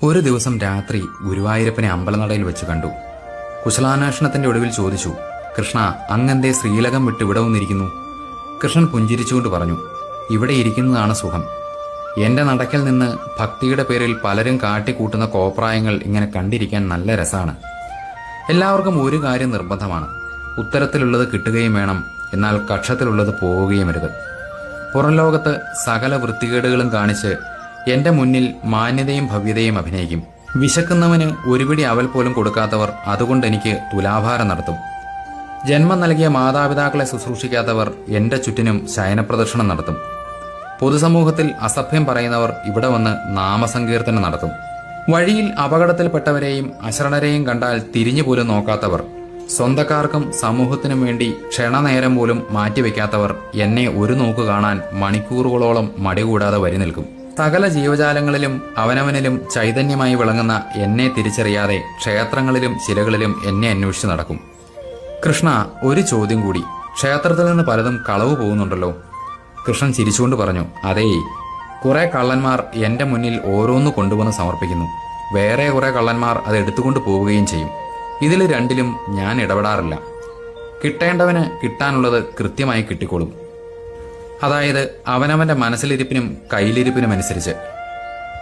ഒരു ദിവസം രാത്രി ഗുരുവായൂരപ്പനെ അമ്പലനടയിൽ വെച്ച് കണ്ടു. കുശലാന്വേഷണത്തിന്റെ ഒടുവിൽ ചോദിച്ചു, കൃഷ്ണ, അങ്ങെന്തേ ശ്രീലകം വിട്ട് ഇവിടെ വന്നിരിക്കുന്നു? കൃഷ്ണൻ പുഞ്ചിരിച്ചുകൊണ്ട് പറഞ്ഞു, ഇവിടെ ഇരിക്കുന്നതാണ് സുഖം. എന്റെ നടക്കൽ നിന്ന് ഭക്തിയുടെ പേരിൽ പലരും കാട്ടിക്കൂട്ടുന്ന കോപ്രായങ്ങൾ ഇങ്ങനെ കണ്ടിരിക്കാൻ നല്ല രസമാണ്. എല്ലാവർക്കും ഒരു കാര്യം നിർബന്ധമാണ്, ഉത്തരത്തിലുള്ളത് കിട്ടുകയും വേണം, എന്നാൽ കക്ഷത്തിലുള്ളത് പോവുകയുമരുത്. പുറം ലോകത്ത് സകല വൃത്തികേടുകളും കാണിച്ച് എന്റെ മുന്നിൽ മാന്യതയും ഭവ്യതയും അഭിനയിക്കും. വിശക്കുന്നവന് ഒരു പിടി അവൽ പോലും കൊടുക്കാത്തവർ അതുകൊണ്ട് എനിക്ക് തുലാഭാരം നടത്തും. ജന്മം നൽകിയ മാതാപിതാക്കളെ ശുശ്രൂഷിക്കാത്തവർ എന്റെ ചുറ്റിനും ശയനപ്രദക്ഷിണം നടത്തും. പൊതുസമൂഹത്തിൽ അസഭ്യം പറയുന്നവർ ഇവിടെ വന്ന് നാമസങ്കീർത്തനം നടത്തും. വഴിയിൽ അപകടത്തിൽപ്പെട്ടവരെയും അശരണരെയും കണ്ടാൽ തിരിഞ്ഞുപോലും നോക്കാത്തവർ, സ്വന്തക്കാർക്കും സമൂഹത്തിനും വേണ്ടി ക്ഷണനേരം പോലും മാറ്റിവെക്കാത്തവർ എന്നെ ഒരു നോക്ക് കാണാൻ മണിക്കൂറുകളോളം മടികൂടാതെ വരി നിൽക്കും. സകല ജീവജാലങ്ങളിലും അവനവനിലും ചൈതന്യമായി വിളങ്ങുന്ന എന്നെ തിരിച്ചറിയാതെ ക്ഷേത്രങ്ങളിലും ശിലകളിലും എന്നെ അന്വേഷിച്ച് നടക്കും. കൃഷ്ണ, ഒരു ചോദ്യം കൂടി. ക്ഷേത്രത്തിൽ നിന്ന് പലതും കളവ് പോകുന്നുണ്ടല്ലോ? കൃഷ്ണൻ ചിരിച്ചുകൊണ്ട് പറഞ്ഞു, അതേ, കുറെ കള്ളന്മാർ എന്റെ മുന്നിൽ ഓരോന്ന് കൊണ്ടുവന്ന് സമർപ്പിക്കുന്നു. വേറെ കുറെ കള്ളന്മാർ അത് എടുത്തുകൊണ്ട് പോവുകയും ചെയ്യും. ഇതിൽ രണ്ടിലും ഞാൻ ഇടപെടാറില്ല. കിട്ടേണ്ടവന് കിട്ടാനുള്ളത് കൃത്യമായി കിട്ടിക്കോളും. അതായത് അവനവന്റെ മനസ്സിലിരിപ്പിനും കയ്യിലിരിപ്പിനും അനുസരിച്ച്.